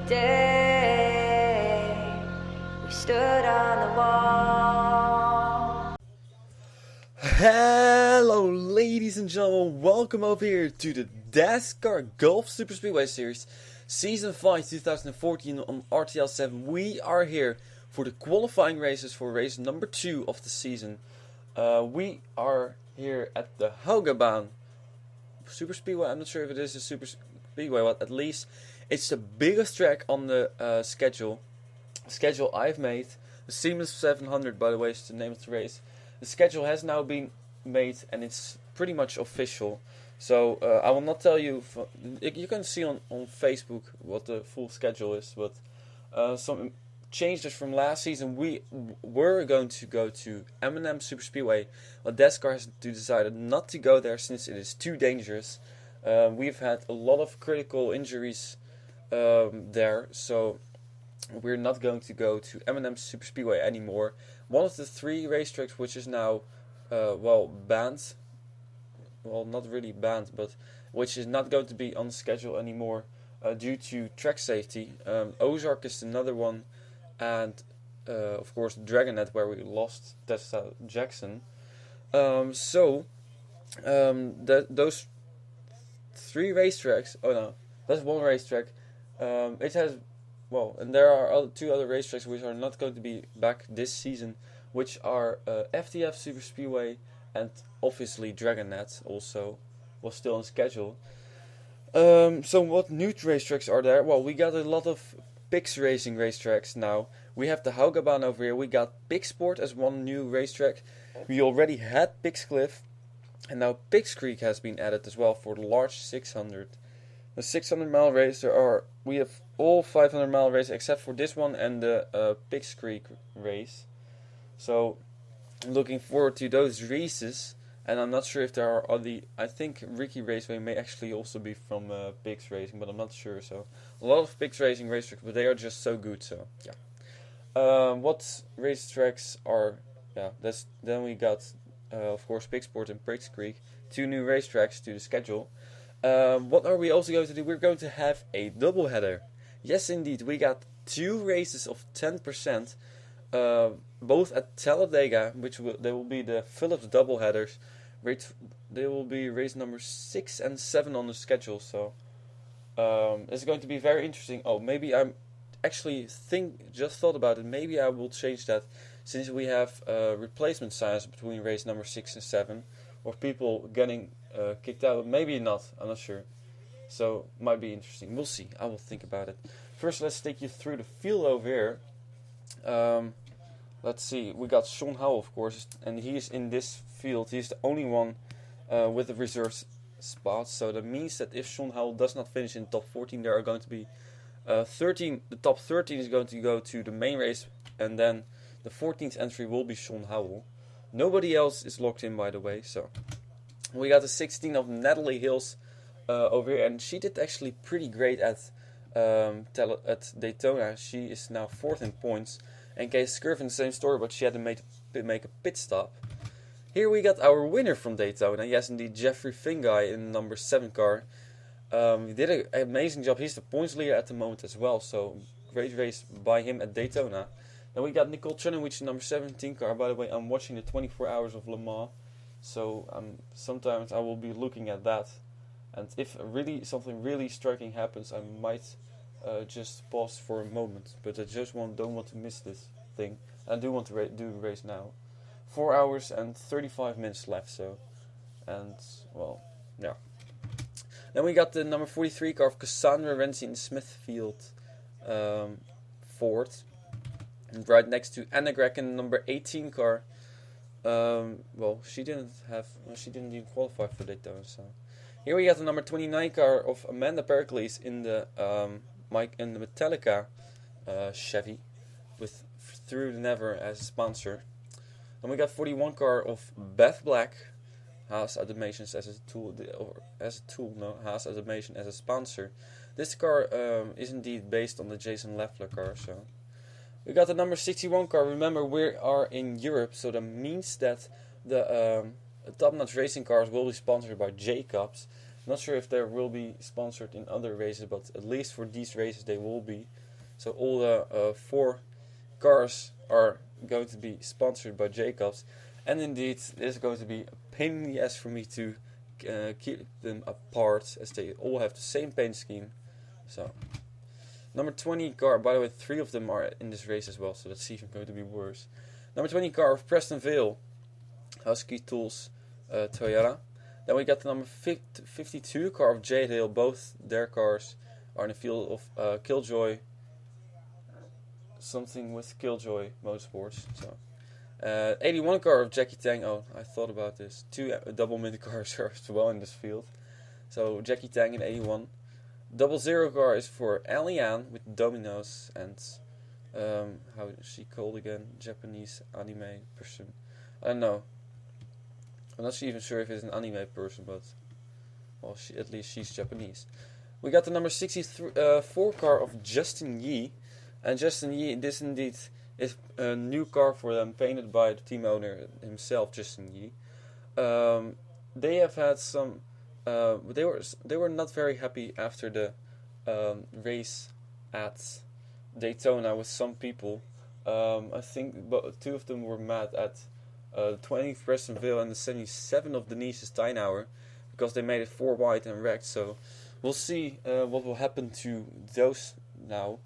day we stood on the wall. Hello ladies and gentlemen, welcome over here to the Dascar Golf Super Speedway Series Season 5 2014 on RTL 7. We are here for the qualifying races for race number 2 of the season. We are here at the Haugabaan Super Speedway. I'm not sure if it is a Super Speedway, but at least it's the biggest track on the schedule I've made. The Siemens 700, by the way, is the name of the race. The schedule has now been made and it's pretty much official. So I will not tell you. You can see on Facebook what the full schedule is, but some changes from last season. We were going to go to M&M Super Speedway, but Dascar has decided not to go there since it is too dangerous. We've had a lot of critical injuries there, so we're not going to go to M&M Super Speedway anymore. One of the 3 racetracks which is now banned. Well, not really banned, but which is not going to be on the schedule anymore due to track safety. Ozark is another one, and of course Dragonet, where we lost Tessa Jackson. Those 3 racetracks. Oh no, that's one racetrack. It has, and there are 2 other racetracks which are not going to be back this season, which are FTF Super Speedway and obviously Dragonet also was still on schedule. So what new racetracks are there? Well, we got a lot of Pix Racing racetracks now. We have the Haugabaan over here. We got Pixport as one new racetrack. We already had Pixcliff, and now Pix Creek has been added as well for the large 600. The 600-mile race, we have all 500-mile races except for this one and the Pix Creek race. So I'm looking forward to those races, and I'm not sure if there are other. I think Ricky Raceway may actually also be from Pix Racing, but I'm not sure. So a lot of Pix Racing racetracks, but they are just so good. So yeah. What racetracks are? Yeah, then we got of course Pixport and Pix Creek, 2 new racetracks to the schedule. What are we also going to do? We're going to have a double header. Yes, indeed, we got 2 races of 10%. Both at Talladega, they will be the Phillips double headers. They will be race number 6 and 7 on the schedule. So it's going to be very interesting. Oh, maybe I'm actually just thought about it. Maybe I will change that, since we have replacement signs between race number 6 and 7, or people getting kicked out. Maybe not. I'm not sure. So might be interesting. We'll see. I will think about it. First, let's take you through the field over here. Let's see, we got Sean Howell, of course, and he's in this field. He's the only one with the reserve spots, so that means that if Sean Howell does not finish in the top 14, there are going to be 13. The top 13 is going to go to the main race, and then the 14th entry will be Sean Howell. Nobody else is locked in, by the way. So we got the 16 of Natalie Hills over here, and she did actually pretty great at Daytona. She is now 4th in points. And Case Skirvin, same story, but she had to make a pit stop. Here we got our winner from Daytona. Yes, indeed, Jeffrey Finguy in number 7 car. He did an amazing job. He's the points leader at the moment as well, so great race by him at Daytona. Then we got Nicole Chernovich in number 17 car. By the way, I'm watching the 24 Hours of Le Mans, so sometimes I will be looking at that. And if something really striking happens, I might just pause for a moment, but I just don't want to miss this thing. I do want to do a race now. 4 hours and 35 minutes left, so, and, well, yeah. Then we got the number 43 car of Cassandra Renzi in Smithfield Ford, and right next to Anna Grecken, number 18 car. She didn't even qualify for Daytona, so. Here we got the number 29 car of Amanda Pericles in the Metallica Chevy with Through the Never as a sponsor. Then we got 41 car of Beth Black, Haas Automations as a tool, Haas Automation as a sponsor. This car is indeed based on the Jason Leffler car. So we got the number 61 car. Remember, we are in Europe, so that means that the top-notch racing cars will be sponsored by Jacobs. Not sure if they will be sponsored in other races, but at least for these races they will be. So all the 4 cars are going to be sponsored by Jacobs, and indeed it is going to be a pain in the ass for me to keep them apart, as they all have the same paint scheme. So number 20 car, by the way, 3 of them are in this race as well, so that's even going to be worse. Number 20 car of Preston Vale, Husky Tools Toyota. Then we got the number 52 car of Jade Hill. Both their cars are in the field of Killjoy. Something with Killjoy Motorsports. So 81 car of Jackie Tang. Oh, I thought about this. 2 double mini cars are as well in this field. So Jackie Tang in 81. 00 car is for Alian with Dominoes and how is she called again? Japanese anime person. I don't know. I'm not even sure if it's an anime person, but well, at least she's Japanese. We got the number 64 car of Justin Yee, and Justin Yee, this indeed is a new car for them, painted by the team owner himself, Justin Yee. They have had some. They were not very happy after the race at Daytona with some people. I think 2 of them were mad at 20 Preston Vale and the 77 of Denise Steinauer because they made it 4 wide and wrecked. So we'll see what will happen to those now,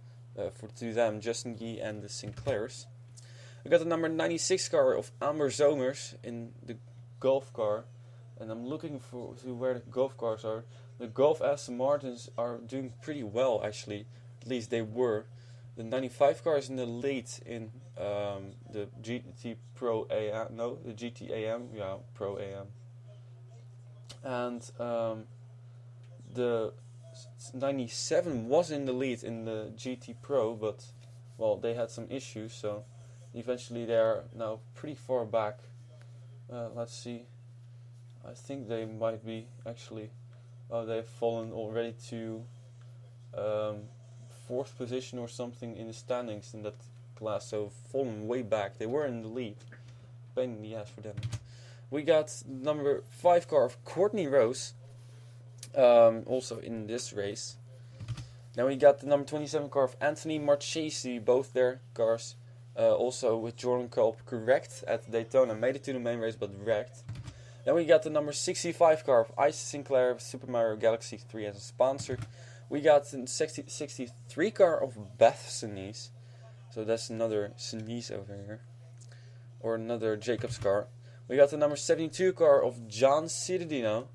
to them, Justin Yee and the Sinclairs. We got the number 96 car of Amber Zomers in the Golf car, and I'm looking for where the Golf cars are. The Golf Aston Martins are doing pretty well, actually. At least they were. The 95 car is in the lead in the GT Pro AM. No, the GT AM. Yeah, Pro AM. And the 97 was in the lead in the GT Pro, but well, they had some issues, so eventually they are now pretty far back. Let's see. I think they might be actually. Oh, they've fallen already to 4th position or something in the standings in that class, so fallen way back. They were in the lead. Pain in the ass for them. We got number 5 car of Courtney Rose, also in this race. Then we got the number 27 car of Anthony Marchesi, both their cars, also with Jordan Culp, correct at Daytona, made it to the main race but wrecked. Then we got the number 65 car of Ice Sinclair with Super Mario Galaxy 3 as a sponsor. We got the 63 car of Beth Sinise, so that's another Sinise over here, or another Jacobs car. We got the number 72 car of John Cittadino.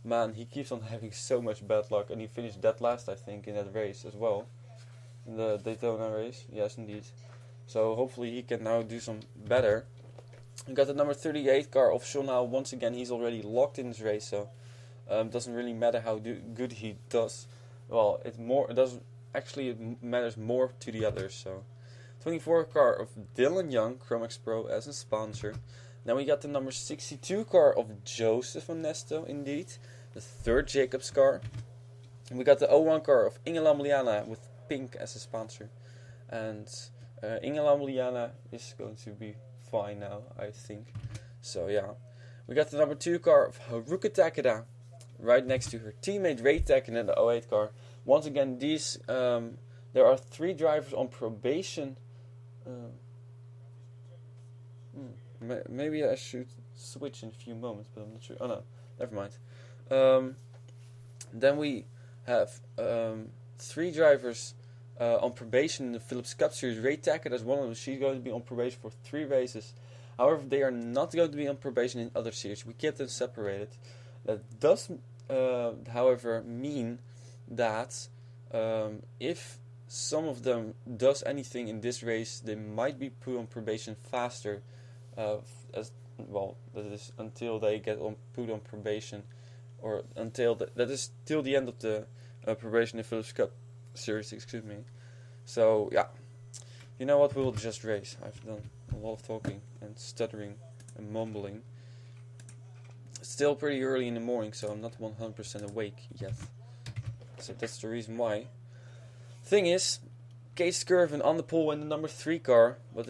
Man, he keeps on having so much bad luck, and he finished dead last, I think, in that race as well, in the Daytona race. Yes, indeed. So hopefully he can now do some better. We got the number 38 car of Shonal. Once again, he's already locked in this race, so doesn't really matter how good he does. Well, it matters more to the others. So 24 car of Dylan Young, Chromex Pro as a sponsor. Then we got the number 62 car of Joseph Onesto, indeed, the 3rd Jacobs car. And we got the 01 car of Inge Lamliana with Pink as a sponsor. And Inge Lamliana is going to be fine now, I think. So yeah, we got the number 2 car of Haruka Takeda right next to her teammate Ray Tekken in the 08 car. Once again, these there are 3 drivers on probation. Maybe I should switch in a few moments, but I'm not sure. Oh no, never mind. Then we have 3 drivers on probation in the Phillips Cup Series. Ray Tackett is one of them. She's going to be on probation for 3 races. However, they are not going to be on probation in other series. We kept them separated. That does, however, mean that if some of them does anything in this race, they might be put on probation faster. As well, that is until they get put on probation, or until that is till the end of the probation in Phillips Cup Series. Excuse me. So yeah, you know what? We will just race. I've done a lot of talking and stuttering and mumbling. It's still pretty early in the morning, so I'm not 100% awake yet. So that's the reason why. Thing is, Case Curvin on the pole in the number 3 car, but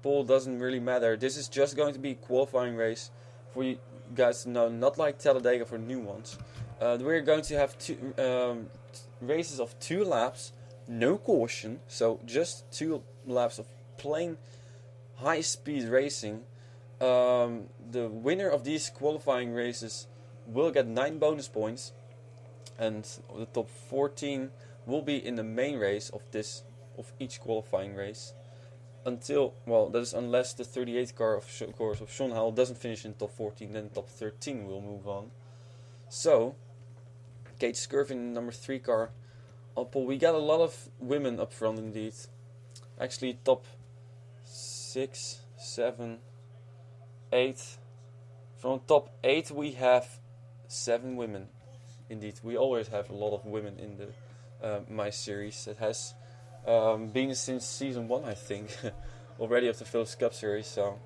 pole doesn't really matter. This is just going to be a qualifying race for you guys to know, not like Talladega for new ones. We're going to have two races of 2 laps, no caution, so just 2 laps of plain high-speed racing. The winner of these qualifying races will get 9 bonus points, and the top 14 will be in the main race of each qualifying race. Until, well, that is unless the 38 car of Sean Howell doesn't finish in top 14, then top 13 will move on. So, Kate Skirvin, number 3 car. We got a lot of women up front indeed. Actually, top 6, 7, 8. From top 8 we have 7 women. Indeed, we always have a lot of women in the my series. It has been since season 1, I think, already of the Philips Cup series. So,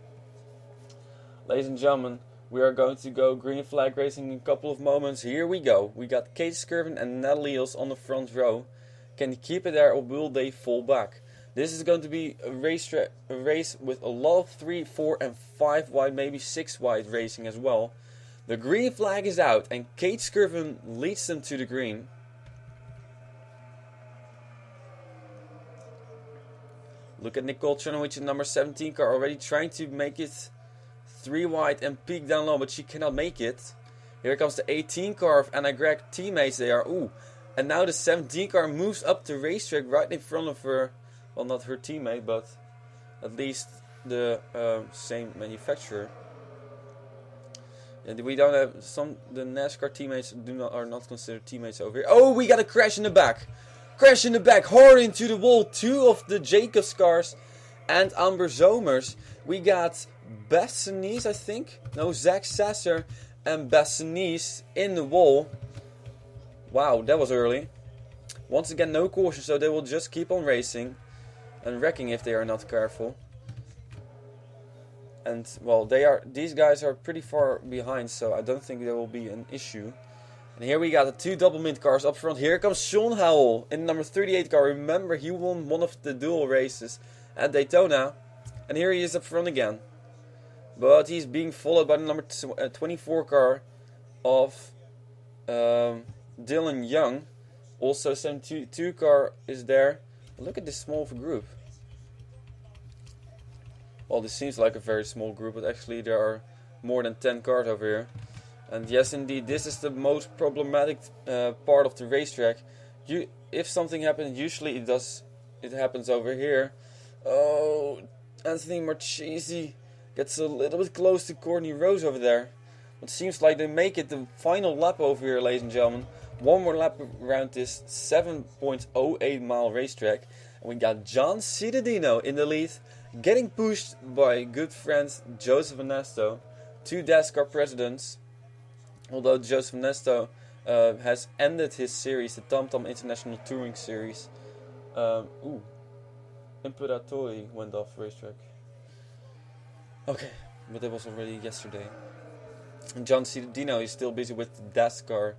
ladies and gentlemen, we are going to go green flag racing in a couple of moments. Here we go. We got Kate Skirvin and Natalie Hills on the front row. Can they keep it there or will they fall back? This is going to be a race with a lot of 3, 4 and 5 wide, maybe 6 wide racing as well. The green flag is out and Kate Skirvin leads them to the green. Look at Nicole Chernovich in number 17 car already trying to make it 3 wide and peak down low, but she cannot make it. Here comes the 18 car of Anna Gregg teammates. They are, and now the 17 car moves up the racetrack right in front of her. Well, not her teammate, but at least the same manufacturer. And we don't have the NASCAR teammates are not considered teammates over here. Oh, we got a crash in the back. Crash in the back, hard into the wall. 2 of the Jacobs cars and Amber Zomers. We got Bassanese, I think. No, Zach Sasser and Bassanese in the wall. Wow, that was early. Once again, no caution, so they will just keep on racing and wrecking if they are not careful. And well, these guys are pretty far behind, so I don't think there will be an issue. And here we got the 2 double mint cars up front. Here comes Sean Howell in the number 38 car. Remember, he won one of the dual races at Daytona. And here he is up front again. But he's being followed by the number 24 car of Dylan Young. Also 72 car is there. Look at this small of a group. Well, this seems like a very small group, but actually there are more than 10 cars over here. And yes, indeed, this is the most problematic part of the racetrack. If something happens, usually it happens over here. Oh, Anthony Marchese gets a little bit close to Courtney Rose over there. It seems like they make it the final lap over here, ladies and gentlemen. One more lap around this 7.08 mile racetrack. And we got John Cittadino in the lead, getting pushed by good friend Joseph Ernesto, 2 Dascar presidents. Although Joseph Ernesto has ended his series, the Tom Tom International Touring Series. Imperatori went off racetrack. Okay, but that was already yesterday. And John Cittadino is still busy with the Dascar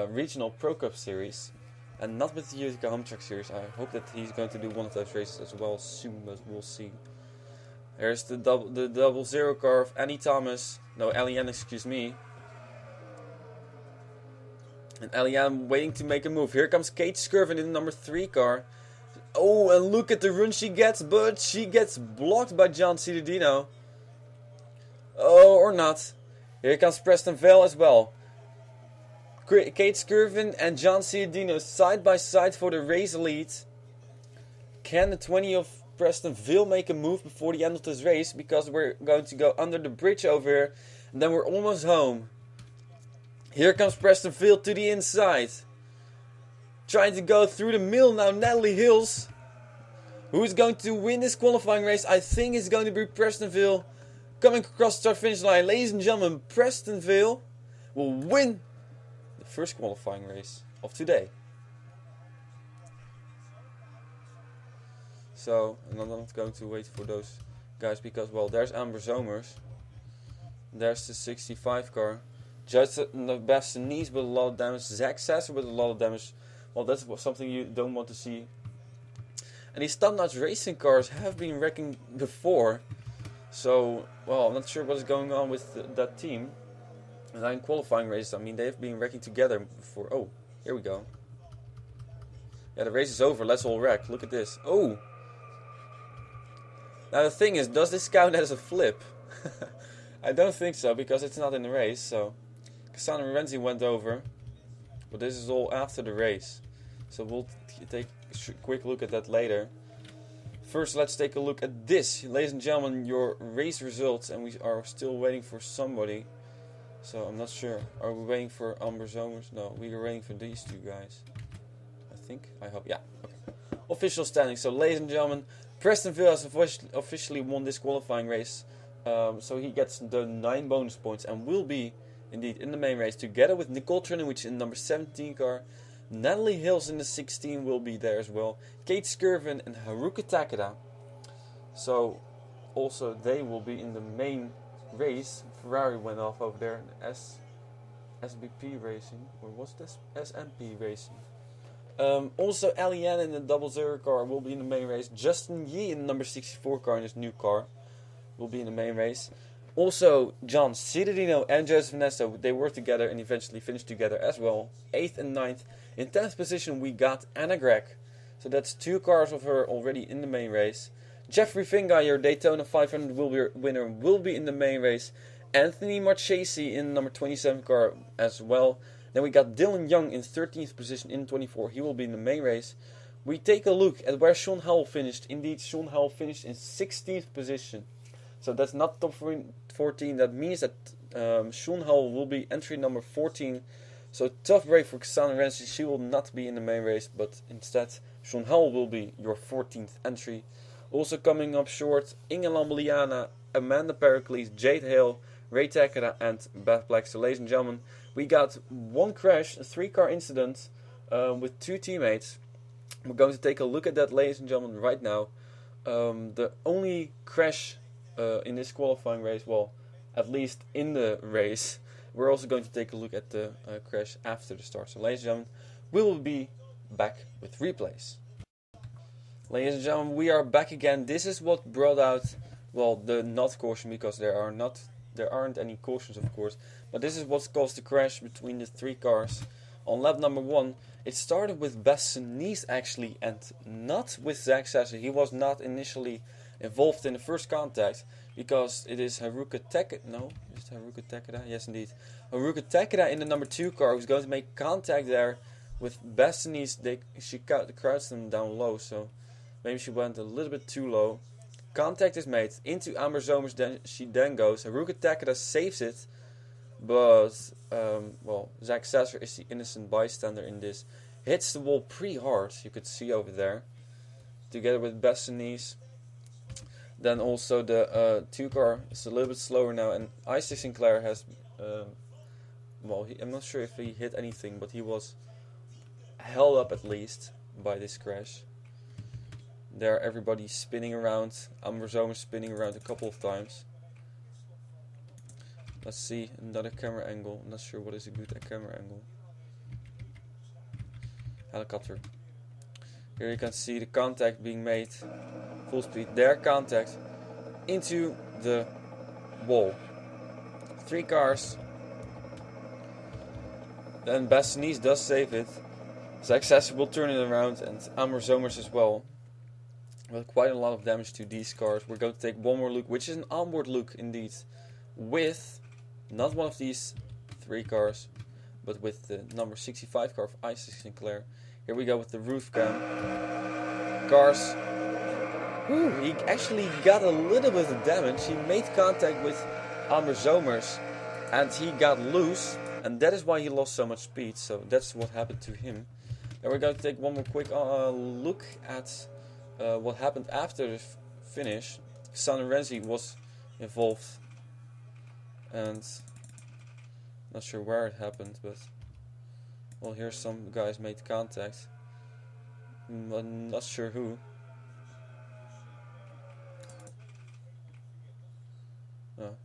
Regional Pro Cup Series. And not with the Utica Home Track Series. I hope that he's going to do one of those races as well soon, but we'll see. There's the double zero car of Annie Thomas. No, Eliane, excuse me. And Eliane waiting to make a move. Here comes Kate Skirvin in the number 3 car. Oh, and look at the run she gets, but she gets blocked by John Cittadino. Oh, or not. Here comes Preston Vale as well. Kate Skirvin and John Cittadino side by side for the race lead. Can the 20 of Preston Vale make a move before the end of this race? Because we're going to go under the bridge over here. And then we're almost home. Here comes Preston Vale to the inside. Trying to go through the middle now, Natalie Hills. Who's going to win this qualifying race? I think it's going to be Preston Vale. Coming across the start finish line. Ladies and gentlemen, Preston Vale will win the first qualifying race of today. So, and I'm not going to wait for those guys because, well, there's Amber Zomers. There's the 65 car. Just the best knees with a lot of damage. Zach Sasser with a lot of damage. Well, that's something you don't want to see. And these top notch racing cars have been wrecking before. So, well, I'm not sure what is going on with that team. 9 qualifying races. I mean, they've been wrecking together for... Oh, here we go. Yeah, the race is over. Let's all wreck. Look at this. Oh! Now the thing is, does this count as a flip? I don't think so, because it's not in the race. So, Cassano Renzi went over. But this is all after the race. So we'll take a quick look at that later. First, let's take a look at this. Ladies and gentlemen, your race results. And we are still waiting for somebody. So I'm not sure. Are we waiting for Amber Zomers? No, we are waiting for these two guys. I think. I hope. Yeah. Okay. Official standing. So ladies and gentlemen, Preston Vale has officially won this qualifying race. So he gets the 9 bonus points and will be indeed in the main race together with Nicole Trinovich in number 17 car. Natalie Hills in the 16 will be there as well. Kate Skirvin and Haruka Takeda. So also they will be in the main race. Ferrari went off over there. SBP Racing, or was this SMP Racing? Also Eliane in the 00 car will be in the main race. Justin Yee in the number 64 car in his new car will be in the main race. Also John Cittadino and Joseph Nesto, they were together and eventually finished together as well. 8th and 9th. In 10th position we got Anna Gregg. So that's 2 cars of her already in the main race. Jeffrey Finga, your Daytona 500 winner, will be in the main race. Anthony Marchesi in number 27 car as well. Then we got Dylan Young in 13th position in 24. He will be in the main race. We take a look at where Sean Howell finished. Indeed, Sean Howell finished in 16th position. So that's not top 14. That means that Sean Howell will be entry number 14. So tough break for Cassandra Renzi. She will not be in the main race, but instead Sean Howell will be your 14th entry. Also coming up short, Inge Lambliana, Amanda Pericles, Jade Hale, Ray Takeda and Beth Black. So ladies and gentlemen, we got 1 crash, a 3-car incident with 2 teammates. We're going to take a look at that, ladies and gentlemen, right now. The only crash in this qualifying race, well, at least in the race. We're also going to take a look at the crash after the start. So ladies and gentlemen, we will be back with replays. Ladies and gentlemen, we are back again. This is what brought out, well, the not caution, because there aren't any cautions, of course. But this is what caused the crash between the 3 cars. On lap number 1, it started with Bassonis actually, and not with Zach Sasser. He was not initially involved in the first contact, because it is Haruka Takeda. No, is it Haruka Takeda? Yes, indeed. Haruka Takeda in the number 2 car who's going to make contact there with Bassonis. She crouched them down low, so maybe she went a little bit too low. Contact is made into Amber Zomers. Then she goes. Haruka Takeda saves it, but well, Zach Sasser is the innocent bystander in this. Hits the wall pretty hard. You could see over there, together with Bassonis. Then also the 2 car is a little bit slower now, and Isaac Sinclair has, well, I'm not sure if he hit anything, but he was held up at least by this crash. There, everybody spinning around. Amber Zomer spinning around a couple of times. Let's see another camera angle. I'm not sure what is a good camera angle. Helicopter. Here you can see the contact being made. Full speed. There, contact into the wall. 3 cars. Then Bassonis does save it. Zach Sasser will turn it around, and Amber Zomers as well. Well, quite a lot of damage to these cars. We're going to take one more look, which is an onboard look indeed, with not one of these 3 cars, but with the number 65 car of Isaac Sinclair. Here we go with the roof cam. Cars. Ooh, he actually got a little bit of damage. He made contact with Amber Zomers, and he got loose, and that is why he lost so much speed. So that's what happened to him. And we're going to take one more quick look at what happened after the finish. San Renzi was involved, and not sure where it happened, but well, here some guys made contact. I'm not sure who. Oh,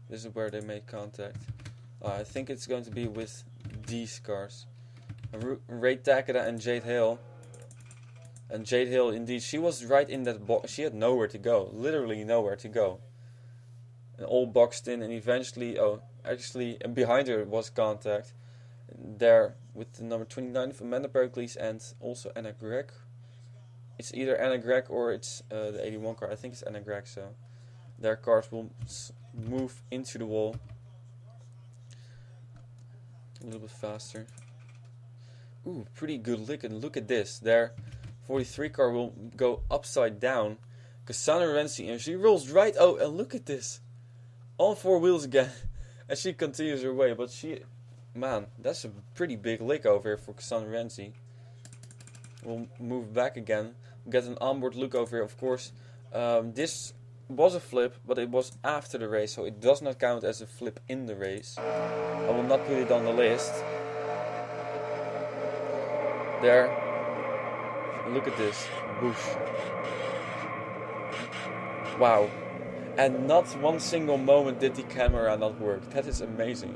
this is where they made contact. I think it's going to be with these cars. Ray Takeda and Jade Hale. And Jade Hale, indeed, she was right in that box. She had nowhere to go. Literally nowhere to go. And all boxed in, and eventually, oh, actually, and behind her was contact. There with the number 29 of Amanda Pericles and also Anna Gregg. It's either Anna Gregg or it's the 81 car. I think it's Anna Gregg, so their cars will move into the wall a little bit faster. Ooh, pretty good lick, and look at this. Their 43 car will go upside down. Cassandra Renzi, and she rolls right. Oh, and look at this. On four wheels again. And she continues her way, but man, that's a pretty big lick over here for Cassandra Renzi. We'll move back again. Get an onboard look over here, of course. This was a flip, but it was after the race, so it does not count as a flip in the race. I will not put it on the list. There. Look at this. Whoosh. Wow. And not one single moment did the camera not work. That is amazing.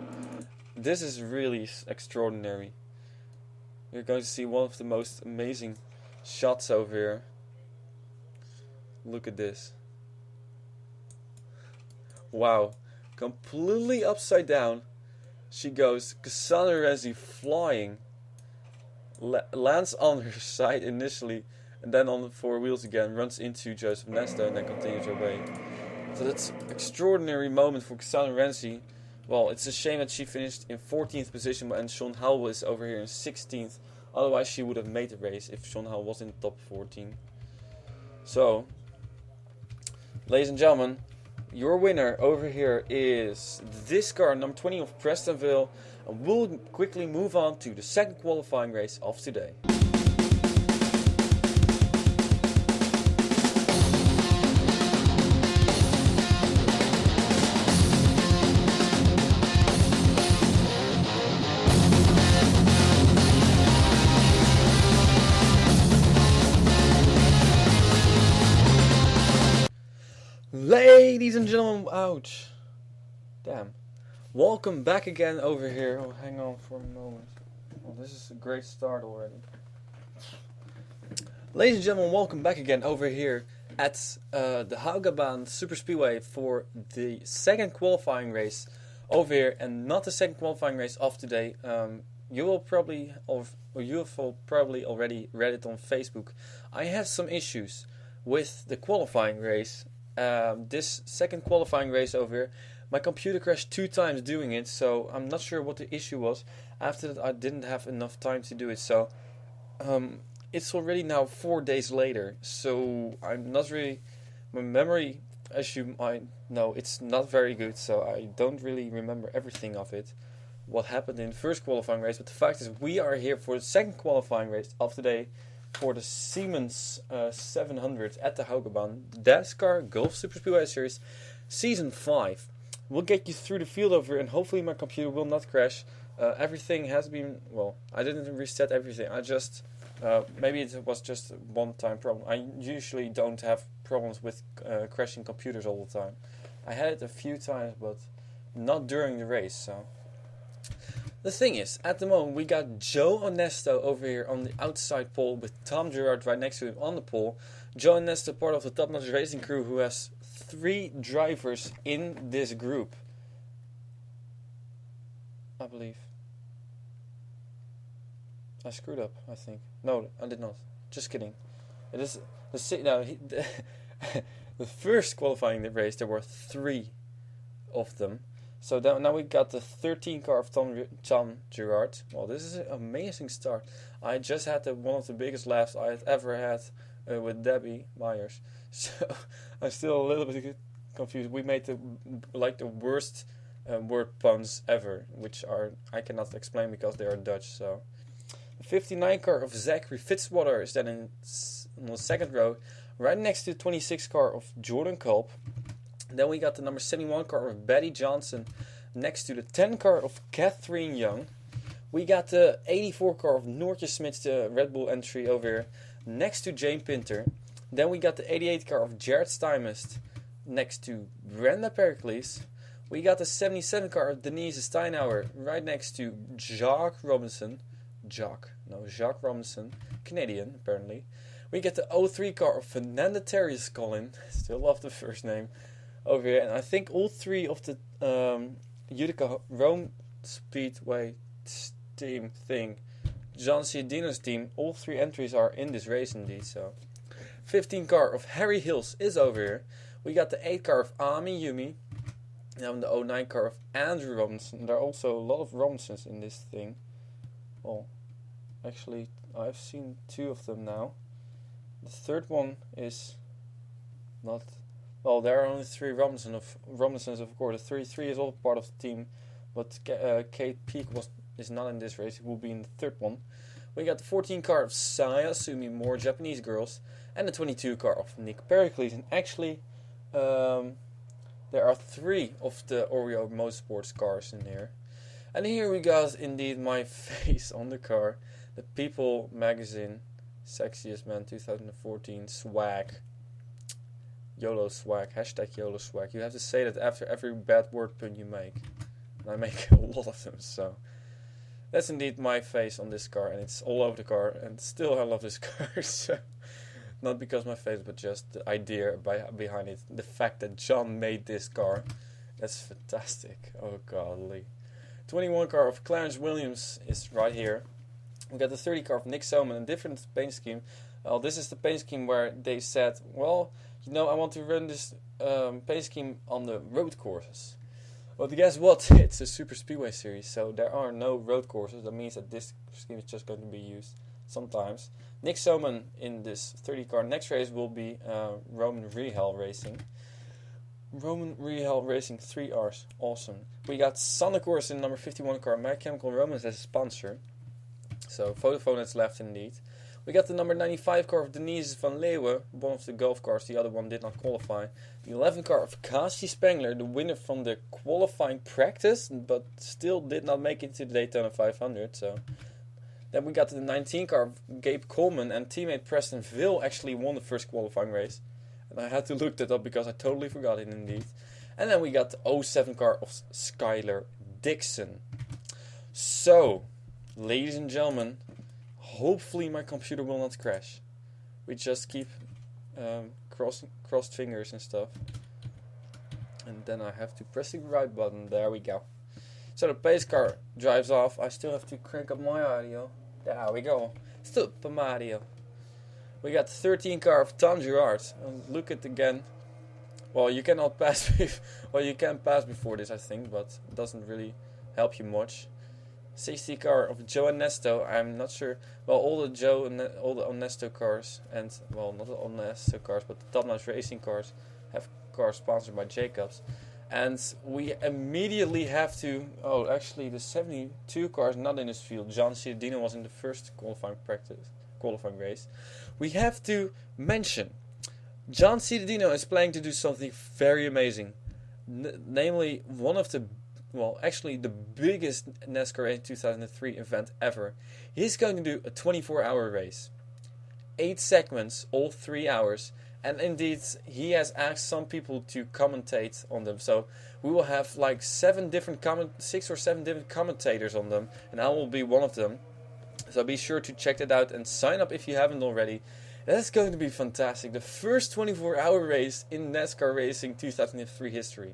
This is really extraordinary. You're going to see one of the most amazing shots over here. Look at this. Wow. Completely upside down. She goes. Cassandra Renzi flying. Lands on her side initially. And then on the four wheels again. Runs into Joseph Nesta and then continues her way. So that's an extraordinary moment for Cassandra Renzi. Well, it's a shame that she finished in 14th position and Sean Howell is over here in 16th. Otherwise she would have made the race if Sean Howell was in the top 14. So, ladies and gentlemen, your winner over here is this car, number 20 of Prestonville. And we'll quickly move on to the second qualifying race of today. Ladies and gentlemen, ouch. Damn. Welcome back again over here. Oh, hang on for a moment. Well, this is a great start already. Ladies and gentlemen, welcome back again over here at the Haugabahn Super Speedway for the second qualifying race over here, and not the second qualifying race of today. You have probably already read it on Facebook. I have some issues with the qualifying race. This second qualifying race over here, my computer crashed 2 times doing it, so I'm not sure what the issue was. After that I didn't have enough time to do it, so it's already now 4 days later, so I'm not really, my memory, as you might know, it's not very good, so I don't really remember everything of it, what happened in the first qualifying race. But the fact is, we are here for the second qualifying race of today, for the Siemens 700 at the Haugabahn Dascar Golf Super Speedway Series Season 5. We'll get you through the field over here, and hopefully my computer will not crash. Everything has been, well, I didn't reset everything. I just, maybe it was just a one-time problem. I usually don't have problems with crashing computers all the time. I had it a few times, but not during the race, so. The thing is, at the moment we got Joe Onesto over here on the outside pole with Tom Gerard right next to him on the pole. Joe Onesto, part of the Top Notch Racing crew, who has 3 drivers in this group, I believe. I screwed up, I think. No, I did not. Just kidding. It is the first qualifying race. There were 3 of them. So now we got the 13 car of Tom Gerard. Well, this is an amazing start. I just had one of the biggest laughs I had ever had with Debbie Myers. So I'm still a little bit confused. We made the worst word puns ever, which I cannot explain because they are Dutch. So the 59 car of Zachary Fitzwater is then in the second row, right next to the 26 car of Jordan Culp. Then we got the number 71 car of Betty Johnson next to the 10 car of Catherine Young. We got the 84 car of Noortje Smits, the Red Bull entry over here, next to Jane Pinter. Then we got the 88 car of Jared Stymest next to Brenda Pericles. We got the 77 car of Denise Steinauer right next to Jacques Robinson, Canadian apparently. We get the 03 car of Fernanda Terrius Collin, still love the first name, over here. And I think all 3 of the Utica Rome Speedway team thing. John Cialdino's team. All 3 entries are in this race indeed. So, 15 car of Harry Hills is over here. We got the 8 car of Ami Yumi. And the 09 car of Andrew Robinson. There are also a lot of Robinsons in this thing. Well, actually, I've seen 2 of them now. The third one is not. Well, there are only 3 Robinsons, of course. The 3 is all part of the team, but Kate Peak is not in this race. It will be in the third one. We got the 14 car of Saya Sumi, more Japanese girls, and the 22 car of Nick Pericles. And actually, there are 3 of the Oreo Motorsports cars in here. And here we got indeed my face on the car. The People magazine, Sexiest Man 2014 swag. YOLO swag, hashtag YOLO swag. You have to say that after every bad word pun you make. And I make a lot of them, so. That's indeed my face on this car, and it's all over the car. And still I love this car, so. Not because my face, but just the idea behind it. The fact that John made this car. That's fantastic. Oh, godly. 21 car of Clarence Williams is right here. We got the 30 car of Nick Selman, a different paint scheme. This is the paint scheme where they said, well, you know, I want to run this paint scheme on the road courses. Well, guess what? It's a super speedway series, so there are no road courses. That means that this scheme is just going to be used sometimes. Nick Selman in this 30 car. Next race will be Roman Rehal Racing. Roman Rehal Racing 3 R's. Awesome. We got Sonnecourse in number 51 car. My Chemical Romance as a sponsor. So Vodafone is left indeed. We got the number 95 car of Denise van Leeuwen, one of the golf cars, the other one did not qualify. The 11 car of Kasi Spengler, the winner from the qualifying practice, but still did not make it to the Daytona 500. So then we got the 19 car of Gabe Coleman, and teammate Preston Ville actually won the first qualifying race. And I had to look that up because I totally forgot it indeed. And then we got the 07 car of Skylar Dixon. So, ladies and gentlemen, hopefully my computer will not crash. We just keep crossed fingers and stuff. And then I have to press the right button. There we go. So the pace car drives off. I still have to crank up my audio. There we go. Super Mario. We got the 13 car of Tom Girard. Look at again. Well, you cannot pass. Well, you can pass before this, I think, but it doesn't really help you much. 60 car of Joe Ernesto. I'm not sure. Well, all the Ernesto cars, and well, not the Ernesto cars, but the Top Notch Racing cars have cars sponsored by Jacobs. And we immediately have to. Oh, actually, the 72 car is not in this field. John Cialdino was in the first qualifying race. We have to mention John Cialdino is planning to do something very amazing, namely one of the. Well, actually the biggest NASCAR in 2003 event ever. He's going to do a 24-hour race. 8 segments, all 3 hours. And indeed, he has asked some people to commentate on them. So we will have like 6 or 7 different commentators on them. And I will be one of them. So be sure to check that out and sign up if you haven't already. That's going to be fantastic. The first 24-hour race in NASCAR Racing 2003 history.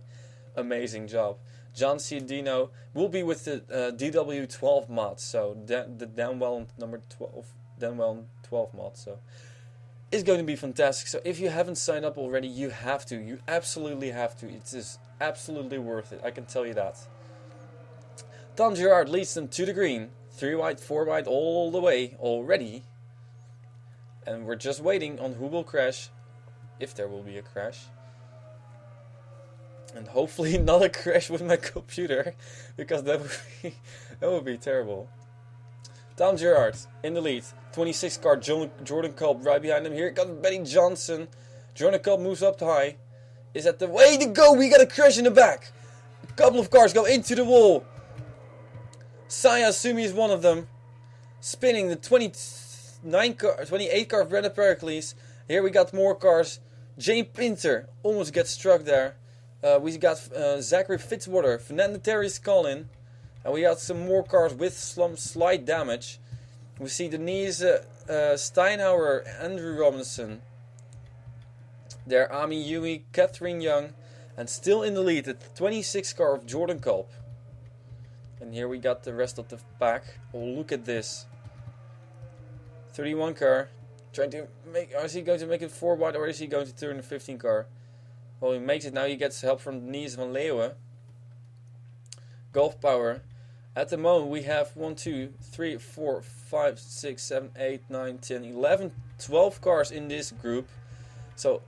Amazing job. John Cialdino will be with the DW12 mod, so the Danwell number 12, Danwell 12 mod. So it's going to be fantastic. So if you haven't signed up already, you have to. You absolutely have to. It is absolutely worth it. I can tell you that. Tom Girard leads them to the green, 3 wide, 4 wide, all the way already, and we're just waiting on who will crash, if there will be a crash. And hopefully not a crash with my computer, because that would be terrible. Tom Girard in the lead. 26 car Jordan Culp right behind him. Here comes Benny Johnson. Jordan Culp moves up high. Is that the way to go? We got a crash in the back. A couple of cars go into the wall. Saya Sumi is one of them. Spinning the 28 car of Brenda Pericles. Here we got more cars. Jane Pinter almost gets struck there. We got Zachary Fitzwater, Fernando Terry's Collin, and we got some more cars with some slight damage. We see Denise Steinhauer, Andrew Robinson. There, Ami Yui, Catherine Young, and still in the lead, the 26 car of Jordan Culp. And here we got the rest of the pack. Oh, look at this. 31 car. Trying to make... Is he going to make it 4 wide or is he going to turn the 15 car? Well, he makes it now. He gets help from Denise van Leeuwen. Golf Power. At the moment we have 1, 2, 3, 4, 5, 6, 7, 8, 9, 10, 11, 12 cars in this group. So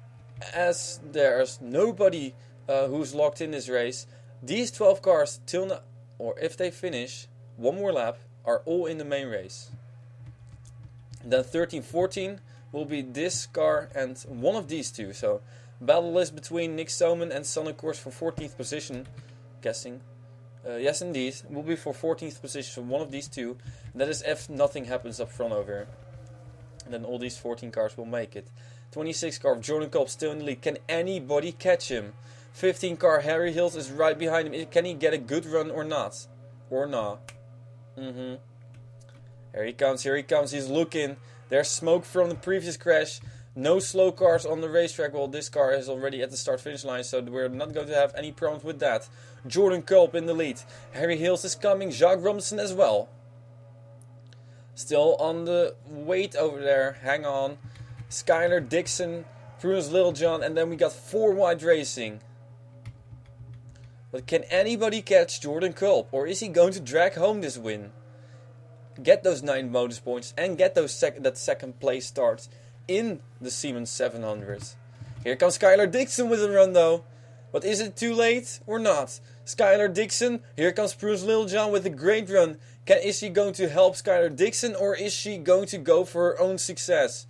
as there's nobody who's locked in this race, these 12 cars till now, or if they finish one more lap, are all in the main race. Then 13, 14 will be this car and one of these two. So battle is between Nick Soman and Sonic Course for 14th position. Guessing. Yes, indeed. Will be for 14th position for one of these two. And that is if nothing happens up front over here. And then all these 14 cars will make it. 26 car of Jordan Kolb still in the lead. Can anybody catch him? 15 car Harry Hills is right behind him. Can he get a good run or not? Or not? Here he comes, here he comes. He's looking. There's smoke from the previous crash. No slow cars on the racetrack. Well, this car is already at the start-finish line, so we're not going to have any problems with that. Jordan Kolb in the lead. Harry Hills is coming. Jacques Robinson as well. Still on the wait over there. Hang on. Skylar Dixon, Prudence Littlejohn, and then we got 4 wide racing. But can anybody catch Jordan Kolb? Or is he going to drag home this win? Get those 9 bonus points and get those that second place start in the Siemens 700. Here comes Skylar Dixon with a run though. But is it too late or not? Skylar Dixon, here comes Prudence Littlejohn with a great run. Is she going to help Skylar Dixon or is she going to go for her own success?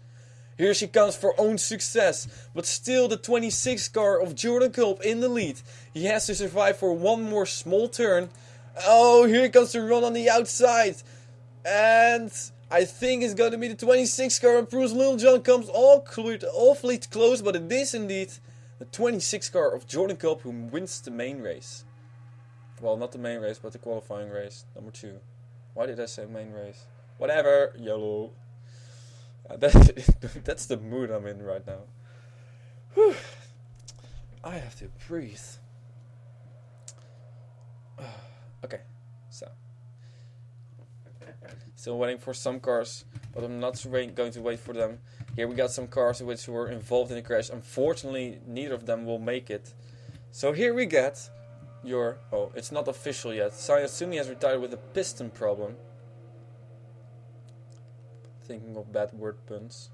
Here she comes for own success, but still the 26 car of Jordan Kolb in the lead. He has to survive for one more small turn. Oh, here comes the run on the outside. And I think it's going to be the 26 car and Prudence Littlejohn comes awfully close, but it is indeed the 26 car of Jordan Kolb who wins the main race. Well, not the main race, but the qualifying race, number 2. Why did I say main race? Whatever, YOLO. That's the mood I'm in right now. Whew. I have to breathe. Okay, so. Still waiting for some cars, but I'm not going to wait for them. Here we got some cars which were involved in the crash. Unfortunately, neither of them will make it. So here we get your... Oh, it's not official yet. Sayasumi has retired with a piston problem. Thinking of bad word puns.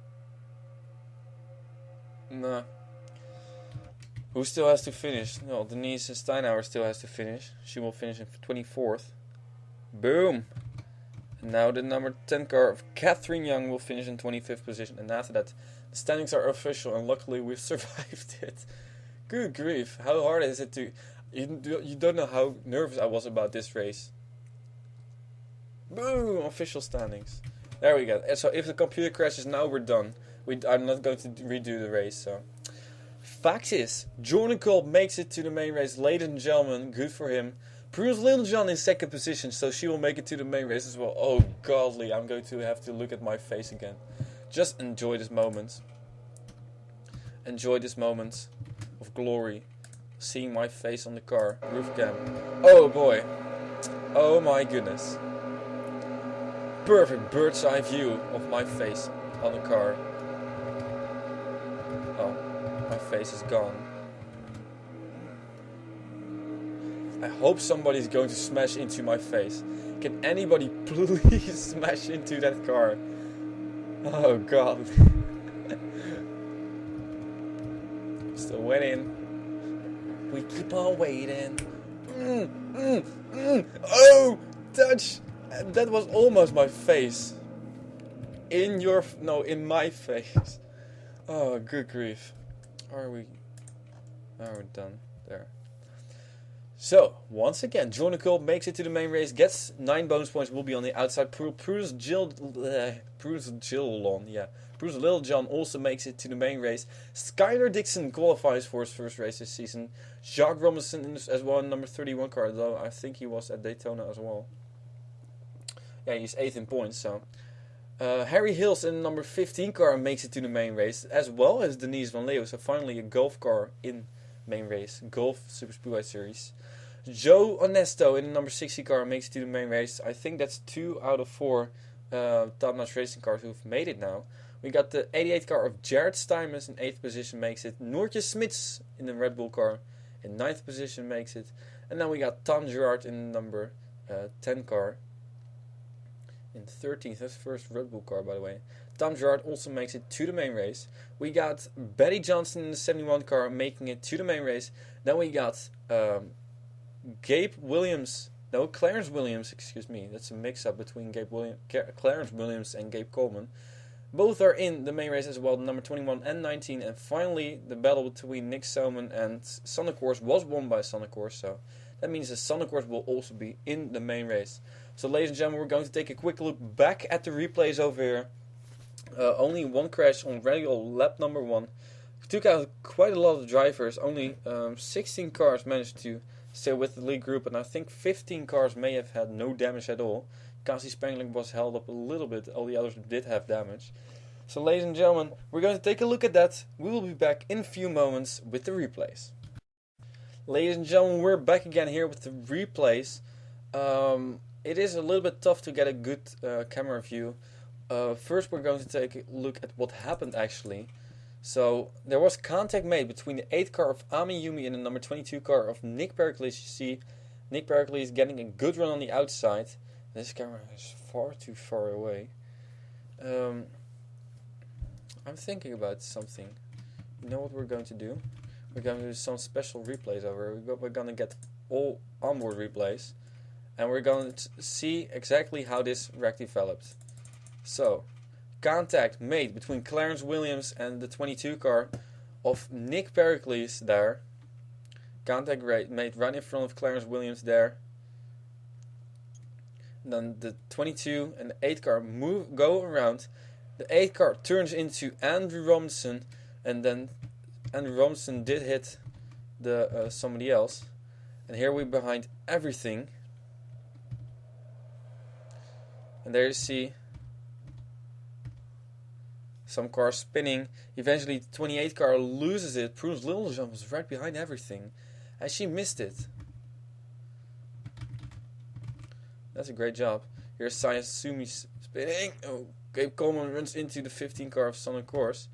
Nah. Who still has to finish? No, Denise Steinhauer still has to finish. She will finish in 24th. Boom! And now the number 10 car of Catherine Young will finish in 25th position. And after that, the standings are official. And luckily we've survived it. Good grief. How hard is it to... You don't know how nervous I was about this race. Boom! Official standings. There we go. So if the computer crashes, now we're done. I'm not going to redo the race. So, fact is, Jordan Kolb makes it to the main race. Ladies and gentlemen, good for him. Prudence Littlejohn in second position, so she will make it to the main race as well. Oh godly, I'm going to have to look at my face again. Just enjoy this moment. Enjoy this moment of glory. Seeing my face on the car roof cam. Oh boy. Oh my goodness. Perfect bird's eye view of my face on the car. Oh, my face is gone. I hope somebody's going to smash into my face. Can anybody please smash into that car? Oh god. Still waiting. We keep on waiting. Oh, touch. That was almost my face. In my face. Oh, good grief. Are we done there? So, once again, Jordan Kolb makes it to the main race, gets 9 bonus points, will be on the outside. Prudence Littlejohn also makes it to the main race. Skylar Dixon qualifies for his first race this season. Jacques Robinson as well, number 31 car, though I think he was at Daytona as well. Yeah, he's 8th in points, so. Harry Hills in number 15 car makes it to the main race, as well as Denise van Leeuwen. So finally a golf car in main race. Golf Super Speedway Series. Joe Onesto in the number 60 car makes it to the main race. I think that's 2 out of 4 top-notch racing cars who've made it now. We got the 88 car of Jared Stuymes in 8th position makes it. Noortje Smits in the Red Bull car in 9th position makes it. And then we got Tom Gerard in the number 10 car in 13th. That's the first Red Bull car, by the way. Tom Gerard also makes it to the main race. We got Betty Johnson in the 71 car making it to the main race. Then we got Clarence Williams, excuse me. That's a mix-up between Clarence Williams and Gabe Coleman. Both are in the main race as well, number 21 and 19. And finally, the battle between Nick Selman and Sonnecourse was won by Sonnecourse. So that means that Sonnecourse will also be in the main race. So ladies and gentlemen, we're going to take a quick look back at the replays over here. Only one crash on regular lap number 1. We took out quite a lot of drivers. Only 16 cars managed to stay with the lead group. And I think 15 cars may have had no damage at all. Kasi Spengling was held up a little bit. All the others did have damage. So ladies and gentlemen, we're going to take a look at that. We will be back in a few moments with the replays. Ladies and gentlemen, we're back again here with the replays. It is a little bit tough to get a good camera view. First we're going to take a look at what happened actually. So there was contact made between the 8th car of Ami Yumi and the number 22 car of Nick Pericles. You see Nick Pericles getting a good run on the outside. This camera is far too far away. I'm thinking about something. You know what we're going to do? We're going to do some special replays over. We're going to get all onboard replays. And we're going to see exactly how this wreck developed. So, contact made between Clarence Williams and the 22 car of Nick Pericles there. Contact made right in front of Clarence Williams there. And then the 22 and the 8 car go around. The 8 car turns into Andrew Robinson, and then Andrew Robinson did hit the somebody else. And here we're behind everything. And there you see some cars spinning. Eventually the 28 car loses it. Prunes Littlejohn was right behind everything, and she missed it. That's a great job. Here's Sayasumi spinning. Oh, Gabe Coleman runs into the 15 car of Sonnecourse.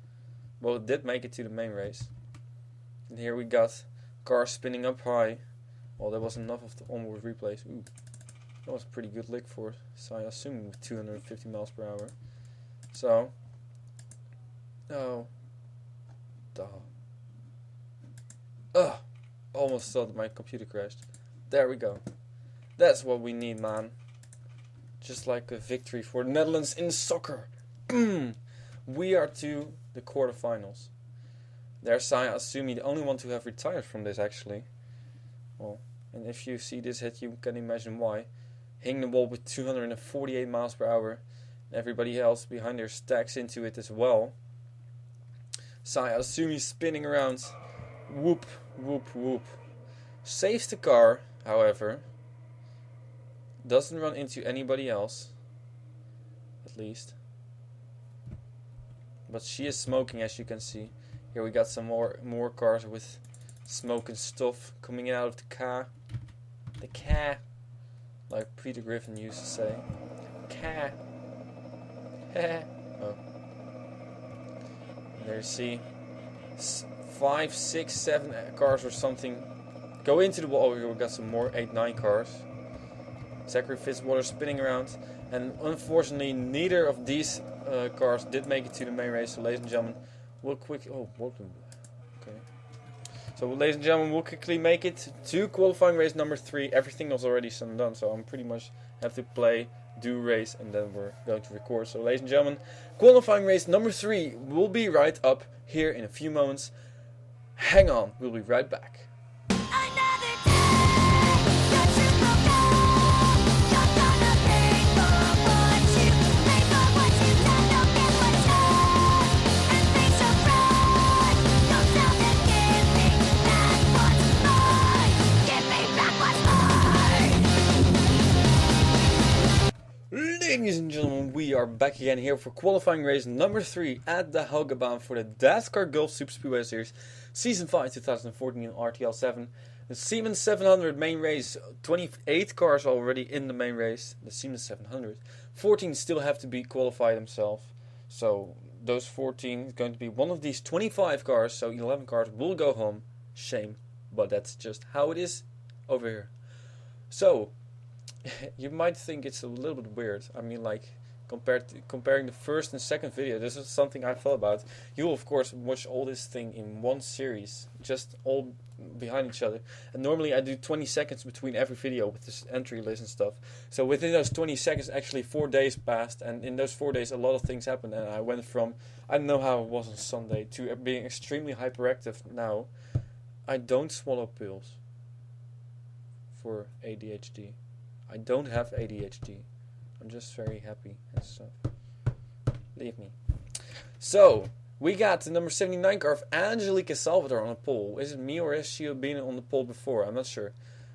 Well, it did make it to the main race. And here we got cars spinning up high. Well, there was enough of the onboard replays. Ooh, that was a pretty good lick for Sayasumi with 250 miles per hour. So, almost thought my computer crashed. There we go. That's what we need, man. Just like a victory for the Netherlands in soccer. We are to the quarterfinals. There's Sayasumi, the only one to have retired from this, actually. Well, and if you see this hit, you can imagine why. Hitting the ball with 248 miles per hour. Everybody else behind there stacks into it as well. Sayasumi spinning around. Whoop, whoop, whoop. Saves the car, however. Doesn't run into anybody else. At least. But she is smoking, as you can see. Here we got some more cars with smoke and stuff coming out of the car. The car. Like Peter Griffin used to say. Car. Oh. There you see 5, 6, 7 cars or something go into the wall. Oh, here we got some more 8, 9 cars. Zachary Fitzwater spinning around, and unfortunately neither of these cars did make it to the main race. So ladies and gentlemen, we'll quickly make it to qualifying race number 3. Everything was already done, so I'm pretty much have to play, do race, and then we're going to record. So ladies and gentlemen, qualifying race number 3 will be right up here in a few moments. Hang on, we'll be right back. Ladies and gentlemen, we are back again here for qualifying race number 3 at the Haugabaan for the Dascar Gulf Super Speedway Series Season 5 2014 in RTL 7. The Siemens 700 main race, 28 cars already in the main race. The Siemens 700. 14 still have to be qualified themselves. So those 14 is going to be one of these 25 cars. So 11 cars will go home. Shame, but that's just how it is over here. So you might think it's a little bit weird. I mean, like, comparing the first and second video, this is something I thought about. You will, of course, watch all this thing in one series, just all behind each other. And normally I do 20 seconds between every video with this entry list and stuff. So within those 20 seconds, actually 4 days passed. And in those 4 days, a lot of things happened. And I went from, I don't know how it was on Sunday, to being extremely hyperactive now. I don't swallow pills for ADHD. I don't have ADHD. I'm just very happy and stuff. Leave me. So, we got the number 79 car of Angelica Salvador on the pole. Is it me or has she been on the pole before? I'm not sure.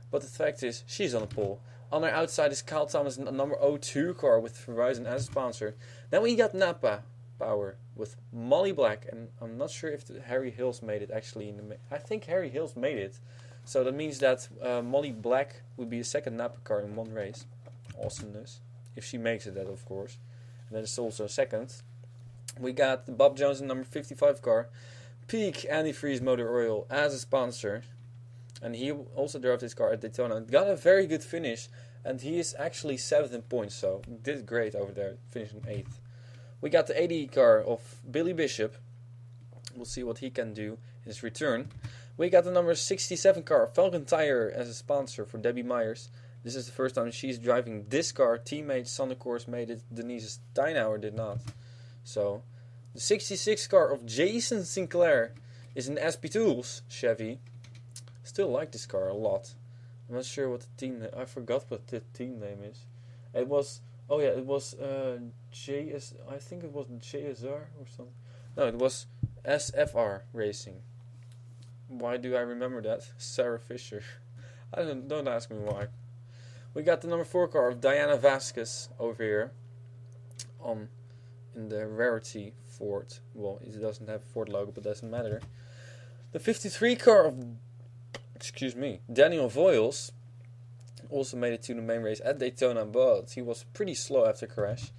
But the fact is, she's on the pole. On our outside is Kyle Thomas' number 02 car with Verizon as a sponsor. Then we got Napa Power with Molly Black. And I'm not sure if Harry Hills made it actually. I think Harry Hills made it. So that means that Molly Black would be the second Napa car in one race. Awesomeness. If she makes it, that of course. And then it's also second. We got the Bob Jones number 55 car. Peak Antifreeze Motor Oil as a sponsor. And he also drove this car at Daytona. Got a very good finish. And he is actually 7th in points. So did great over there. Finishing 8th. We got the 80 car of Billy Bishop. We'll see what he can do in his return. We got the number 67 car, Falcon Tire, as a sponsor for Debbie Myers. This is the first time she's driving this car. Teammate Son, of course, made it. Denise Steinauer did not. So, the 66 car of Jason Sinclair is an SP Tools Chevy. Still like this car a lot. I'm not sure what the team name. I forgot what the team name is. It was. Oh yeah, it was JS. I think it was JSR or something. No, it was SFR Racing. Why do I remember that? Sarah Fisher. Don't ask me why. We got the number 4 car of Diana Vasquez over here. In the Rarity Ford. Well, it doesn't have a Ford logo, but doesn't matter. The 53 car of Daniel Voiles also made it to the main race at Daytona, but he was pretty slow after crash.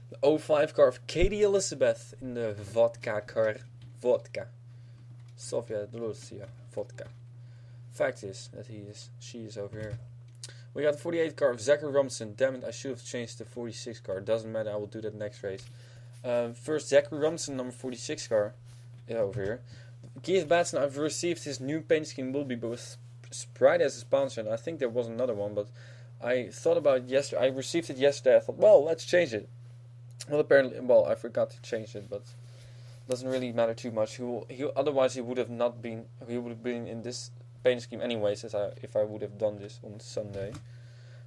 The 05 car of Katie Elizabeth in the vodka car. Vodka. Sofia Lucia vodka. Fact is that she is over here. We got the 48 car of Zachary Robinson. Damn it, I should have changed the 46 car. Doesn't matter, I will do that next race. First, Zachary Robinson, number 46 car. Yeah, over here. Keith Batson, I've received his new paint scheme will be with Sprite as a sponsor. And I think there was another one, but I thought about it yesterday. I received it yesterday. I thought, well, let's change it. Well, apparently, I forgot to change it, but doesn't really matter too much. Otherwise he would have not been. He would have been in this paint scheme anyways. If I would have done this on Sunday.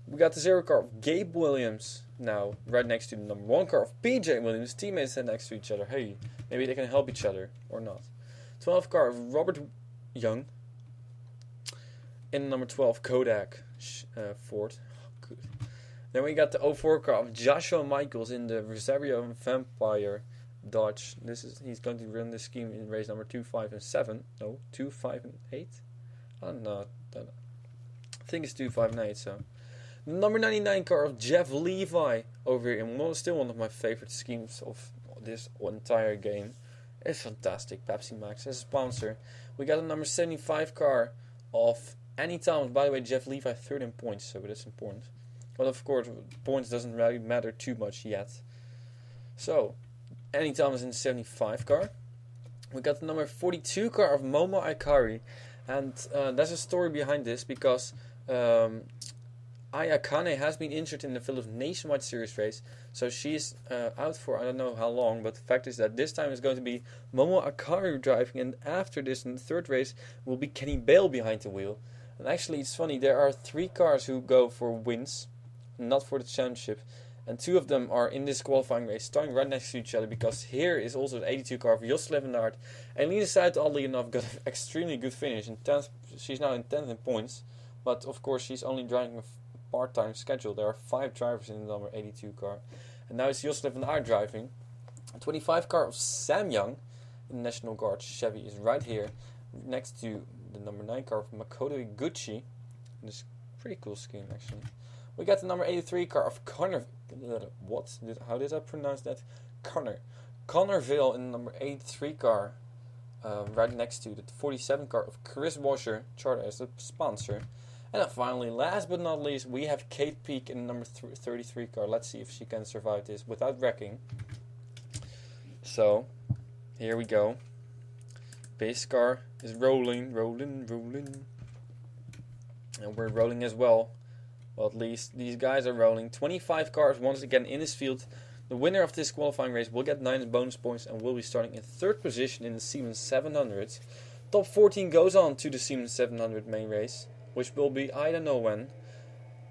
We got the 0 car of Gabe Williams now, right next to the number 1 car of PJ Williams. Teammates stand next to each other. Hey, maybe they can help each other or not. 12 car of Robert Young. In number 12 Kodak Ford. Oh, good. Then we got the 04 car of Joshua Michaels in the Rosario Vampire Dodge. He's going to run this scheme in race number 2, 5, and 7. No, 2, 5, and 8. Oh no, I think it's 2, 5, and 8. So the number 99 car of Jeff Levi over here, and still one of my favorite schemes of this entire game. It's fantastic. Pepsi Max as a sponsor. We got the number 75 car of Annie Thomas. By the way, Jeff Levi 3rd in points, so that's important. But of course, points doesn't really matter too much yet. So Annie Thomas in the 75 car. We got the number 42 car of Momo Ikari. And there's a story behind this because Aya Kane has been injured in the Philips Nationwide Series race. So she's out for I don't know how long. But the fact is that this time is going to be Momo Ikari driving. And after this, in the 3rd race, will be Kenny Bale behind the wheel. And actually, it's funny. There are 3 cars who go for wins, not for the championship. And 2 of them are in this qualifying race, starting right next to each other, because here is also the 82 car of Jos Levenard. And Lina Zuid, oddly enough, got an extremely good finish. In 10th, she's now in 10th in points, but of course she's only driving a part-time schedule. There are 5 drivers in the number 82 car. And now it's Joslev and I driving. A 25 car of Sam Young in the National Guard Chevy is right here, next to the number 9 car of Makoto Iguchi. This pretty cool scheme actually. We got the number 83 car of Connor. How did I pronounce that? Connorville in the number 83 car, right next to the 47 car of Chris Washer, charter as the sponsor. And then finally, last but not least, we have Kate Peak in the number 33 car. Let's see if she can survive this without wrecking. So, here we go. Base car is rolling. And we're rolling as well. Well, at least these guys are rolling. 25 cars once again in this field. The winner of this qualifying race will get 9 bonus points and will be starting in 3rd position in the Siemens 700. Top 14 goes on to the Siemens 700 main race, which will be, I don't know when.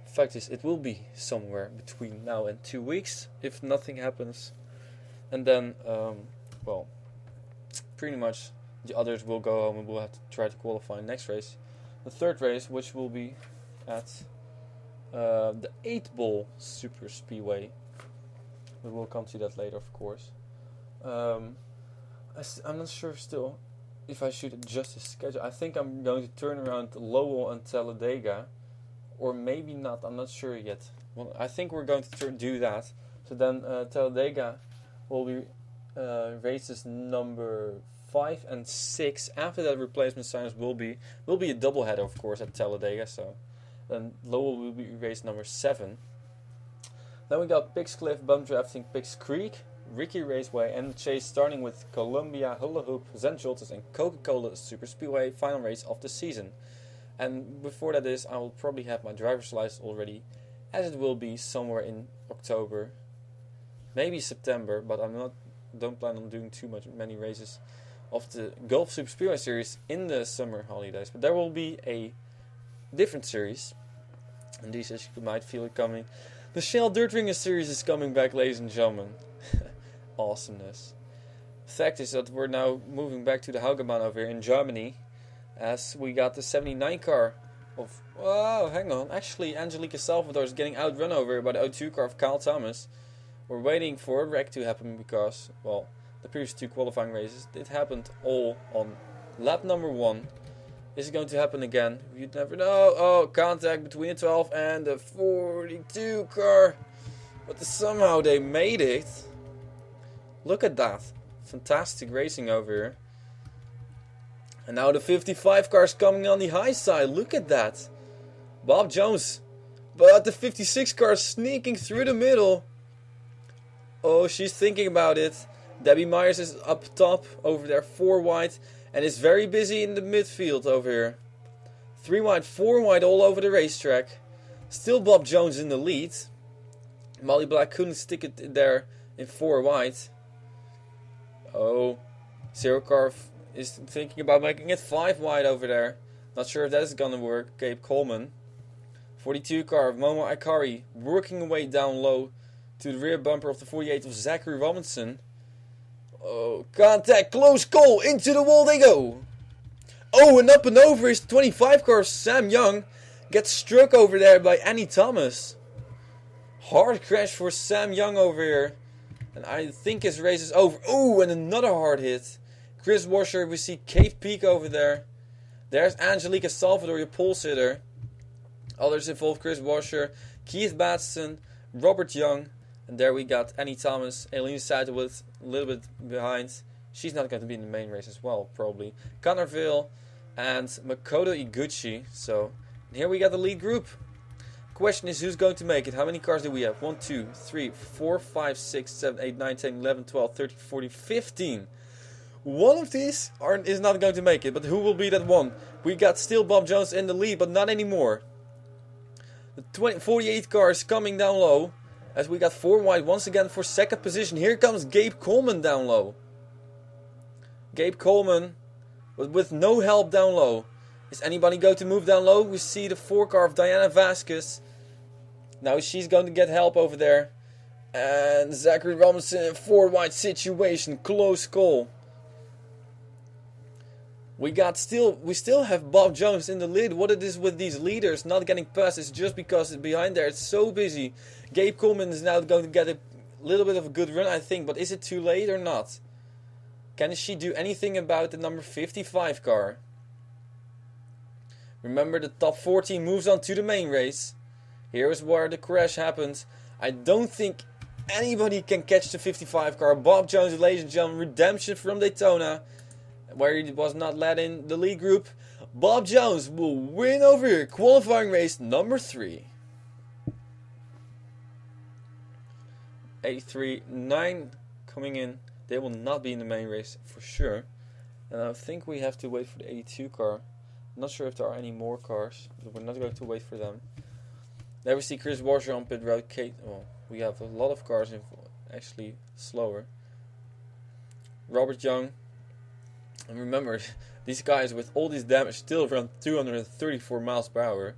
Fact is, it will be somewhere between now and 2 weeks, if nothing happens. And then, well, pretty much the others will go home and we'll have to try to qualify next race. The 3rd race, which will be at the 8 Ball Super Speedway. But we'll come to that later, of course. I'm not sure still if I should adjust the schedule. I think I'm going to turn around Lowell and Talladega. Or maybe not, I'm not sure yet. Well, I think we're going to do that. So then Talladega will be races number 5 and 6. After that, replacement signs will be a double header, of course, at Talladega. So then Lowell will be race number 7. Then we got Picks Cliff, Bum Drafting, Picks Creek, Ricky Raceway, and Chase, starting with Columbia, Hula Hoop, Zen Jolters, and Coca-Cola Super Speedway, final race of the season. And before that is, I will probably have my driver's license already, as it will be somewhere in October, maybe September, but don't plan on doing many races of the Gulf Super Speedway series in the summer holidays. But there will be a different series, and these, as you might feel it coming, the Shell Dirt Ringer series is coming back, ladies and gentlemen. Awesomeness. The fact is that we're now moving back to the Hagebahn over here in Germany, as we got the 79 car of... Oh, hang on. Actually, Angelica Salvador is getting outrun over here by the O2 car of Kyle Thomas. We're waiting for a wreck to happen because, well, the previous 2 qualifying races, it happened all on lap number 1. Is it going to happen again? You'd never know. Oh, contact between the 12 and the 42 car. But somehow they made it. Look at that. Fantastic racing over here. And now the 55 car is coming on the high side. Look at that. Bob Jones. But the 56 car is sneaking through the middle. Oh, she's thinking about it. Debbie Myers is up top over there, 4 wide. And is very busy in the midfield over here. 3 wide, 4 wide all over the racetrack. Still Bob Jones in the lead. Molly Black couldn't stick it there in 4 wide. Oh, Zero Car is thinking about making it 5 wide over there. Not sure if that is gonna work. Gabe Coleman. 42 car of Momo Ikari working away down low to the rear bumper of the 48 of Zachary Robinson. Oh, contact, close call, into the wall they go. Oh, and up and over is the 25 car, Sam Young. Gets struck over there by Annie Thomas. Hard crash for Sam Young over here. And I think his race is over. Oh, and another hard hit. Chris Washer, we see Kate Peak over there. There's Angelica Salvador, your pole sitter. Others involve Chris Washer, Keith Batson, Robert Young. And there we got Annie Thomas, Aileen Satterwood, a little bit behind. She's not going to be in the main race as well, probably. Connorville and Makoto Iguchi. So, here we got the lead group. Question is, who's going to make it? How many cars do we have? 1, 2, 3, 4, 5, 6, 7, 8, 9, 10, 11, 12, 13, 14, 15. One of these is not going to make it, but who will be that one? We got still Bob Jones in the lead, but not anymore. The 48 car is coming down low. As we got 4 wide once again for 2nd position. Here comes Gabe Coleman down low. Gabe Coleman, but with no help down low. Is anybody going to move down low? We see the 4 car of Diana Vasquez. Now she's going to get help over there. And Zachary Robinson in 4 wide situation. Close call. We still have Bob Jones in the lead. What it is with these leaders not getting past is just because behind there it's so busy. Gabe Coleman is now going to get little bit of a good run, I think, but is it too late or not? Can she do anything about the number 55 car? Remember, the top 14 moves on to the main race. Here is where the crash happened. I don't think anybody can catch the 55 car. Bob Jones, ladies and gentlemen, redemption from Daytona, where he was not led in the lead group. Bob Jones will win over here. Qualifying race number 3. 83.9 coming in. They will not be in the main race for sure. And I think we have to wait for the 82 car. I'm not sure if there are any more cars, but we're not going to wait for them. There we see Chris Washer on pit road. We have a lot of cars actually slower. Robert Young. And remember, these guys with all this damage still run 234 miles per hour.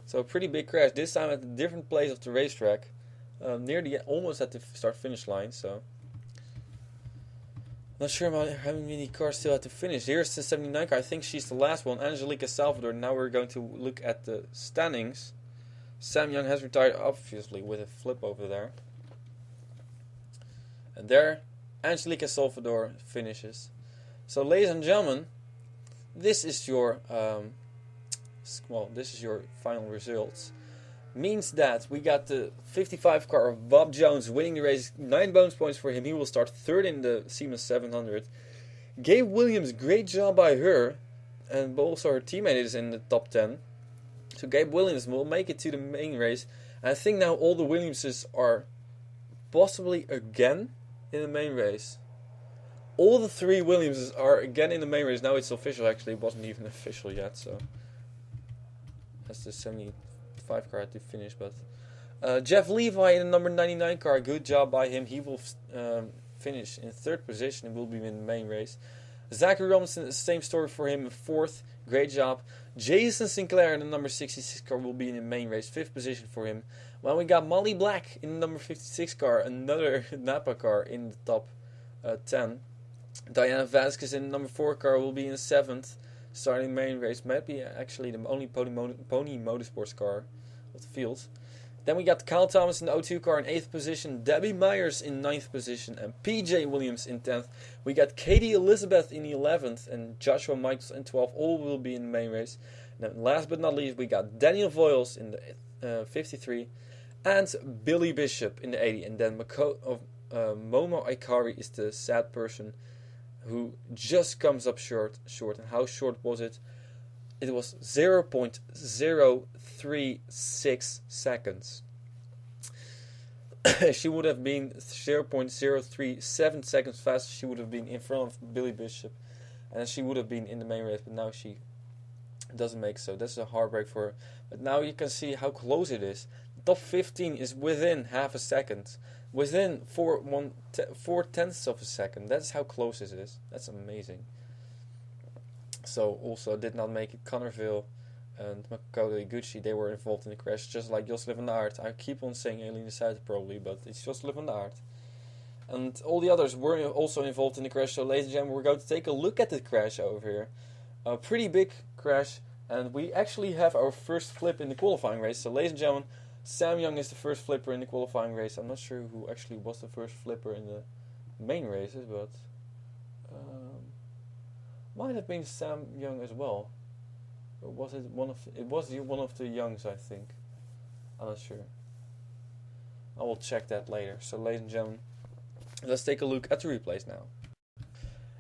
So a pretty big crash. This time at a different place of the racetrack. Almost at the start-finish line. So not sure about how many cars still have to finish. Here's the 79 car. I think she's the last one. Angelica Salvador. Now we're going to look at the standings. Sam Young has retired, obviously, with a flip over there. And there, Angelica Salvador finishes. So, ladies and gentlemen, this is your final results. Means that we got the 55 car of Bob Jones winning the race. 9 bonus points for him. He will start third in the Siemens 700. Gabe Williams, great job by her. And also her teammate is in the top 10. So Gabe Williams will make it to the main race. And I think now all the Williamses are possibly again in the main race. All the 3 Williamses are again in the main race. Now it's official actually. It wasn't even official yet. So that's the 75 car to finish. But Jeff Levi in the number 99 car. Good job by him. He will finish in 3rd position and will be in the main race. Zachary Robinson, the same story for him, 4th. Great job. Jason Sinclair in the number 66 car will be in the main race. 5th position for him. Well, we got Molly Black in the number 56 car. Another Napa car in the top 10. Diana Vasquez in the number 4 car will be in 7th. Starting main race. Might be actually the only Pony Motorsports car of the field. Then we got Kyle Thomas in the O2 car in 8th position, Debbie Myers in 9th position, and PJ Williams in 10th. We got Katie Elizabeth in the 11th, and Joshua Michaels in 12th. All will be in the main race. And then last but not least, we got Daniel Voiles in the 53, and Billy Bishop in the 80. And then Momo Aikari is the sad person who just comes up short. And how short was it? It was 0.036 seconds. She would have been 0.037 seconds faster. She would have been in front of Billy Bishop. And she would have been in the main race. But now she doesn't make so. That's a heartbreak for her. But now you can see how close it is. The top 15 is within half a second. Within 4/10 of a second. That's how close it is. That's amazing. So also did not make it. Connorville and Makoto Iguchi, they were involved in the crash, just like Josselin van der Aert. I keep on saying Eline Suiter probably, but it's Josselin van der Aert. And all the others were also involved in the crash. So ladies and gentlemen, we're going to take a look at the crash over here. A pretty big crash, and we actually have our first flip in the qualifying race. So ladies and gentlemen, Sam Young is the first flipper in the qualifying race. I'm not sure who actually was the first flipper in the main races, but might have been Sam Young as well. Or was it one of the Youngs, I think. I'm not sure. I will check that later. So ladies and gentlemen, let's take a look at the replays now.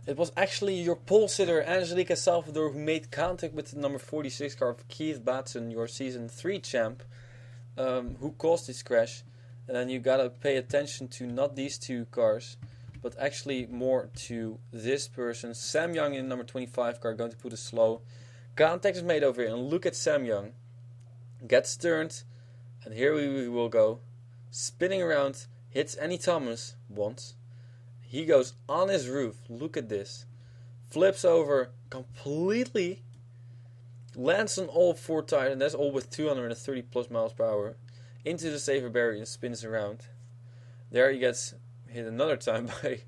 It was actually your pole sitter Angelica Salvador who made contact with the number 46 car of Keith Batson, your season 3 champ, who caused this crash. And then you gotta pay attention to not these 2 cars, but actually more to this person. Sam Young in number 25 car, going to put it slow. Contact is made over here, and look at Sam Young. Gets turned, and here we will go. Spinning around, hits Annie Thomas once. He goes on his roof, look at this. Flips over completely. Lands on all 4 tires, and that's all with 230 plus miles per hour. Into the safer barrier and spins around. There he gets hit another time by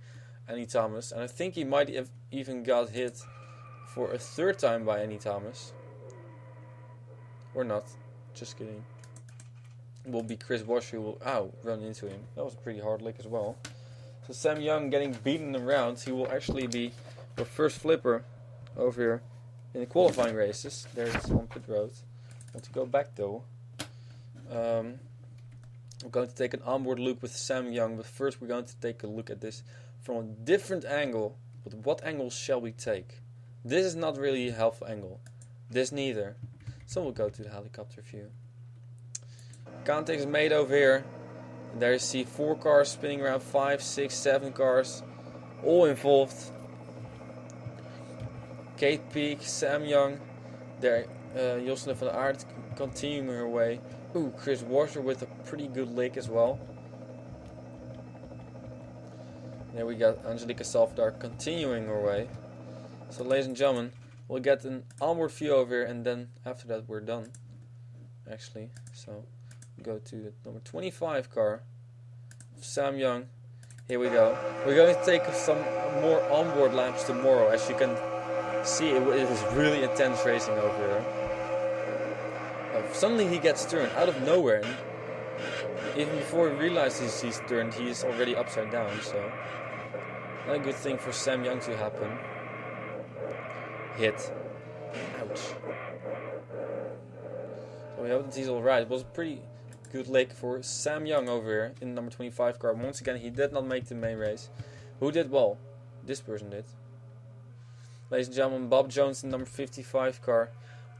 Annie Thomas, and I think he might have even got hit for a 3rd time by Annie Thomas, or not, just kidding. will be Chris Washer who will run into him. That was a pretty hard lick as well. So Sam Young getting beaten around. He will actually be the first flipper over here in the qualifying races. There's on pit road. I want to go back though. I'm going to take an onboard look with Sam Young, but first we're going to take a look at this from a different angle. But what angle shall we take? This is not really a helpful angle. This neither. So we'll go to the helicopter view. Contact is made over here. And there you see 4 cars spinning around, 5, 6, 7 cars. All involved. Kate Peak, Sam Young. There, Josne van Aert continuing her way. Ooh, Chris Washer with a pretty good lick as well. There we got Angelica Salvador continuing her way. So ladies and gentlemen, we'll get an onboard view over here and then after that we're done. Actually, so go to the number 25 car. Sam Young. Here we go. We're going to take some more onboard laps tomorrow. As you can see, it is really intense racing over here. Suddenly he gets turned out of nowhere, and even before he realizes he's turned, he's already upside down. So not a good thing for Sam Young to happen. Hit. Ouch. So we hope that he's alright. It was a pretty good lick for Sam Young over here in the number 25 car. Once again, he did not make the main race. Who did well? This person did. Ladies and gentlemen, Bob Jones in the number 55 car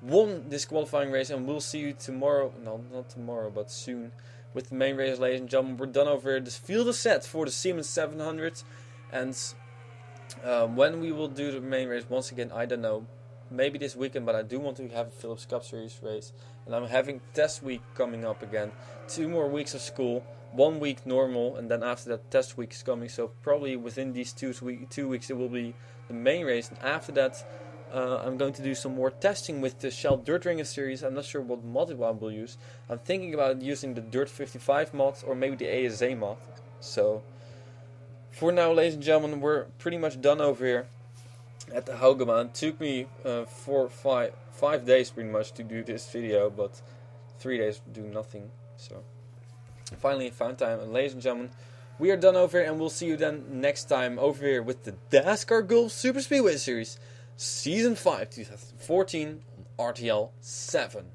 won this qualifying race, and we'll see you tomorrow. No, not tomorrow, but soon with the main race, ladies and gentlemen. We're done over here. This field is set for the Siemens 700, and when we will do the main race, once again, I don't know. Maybe this weekend, but I do want to have a Philips Cup Series race, and I'm having test week coming up again. 2 more weeks of school, 1 week normal, and then after that test week is coming. So probably within these 2 weeks it will be the main race, and after that I'm going to do some more testing with the Shell Dirt Ringer series. I'm not sure what mod I will use. I'm thinking about using the Dirt 55 mod or maybe the ASA mod. So for now, ladies and gentlemen, we're pretty much done over here at the Haugema. It took me 5 days pretty much to do this video, but 3 days do nothing. So finally found time, and ladies and gentlemen, we are done over here, and we'll see you then next time over here with the Dascar Golf Super Speedway Series Season 5 2014 on RTL 7.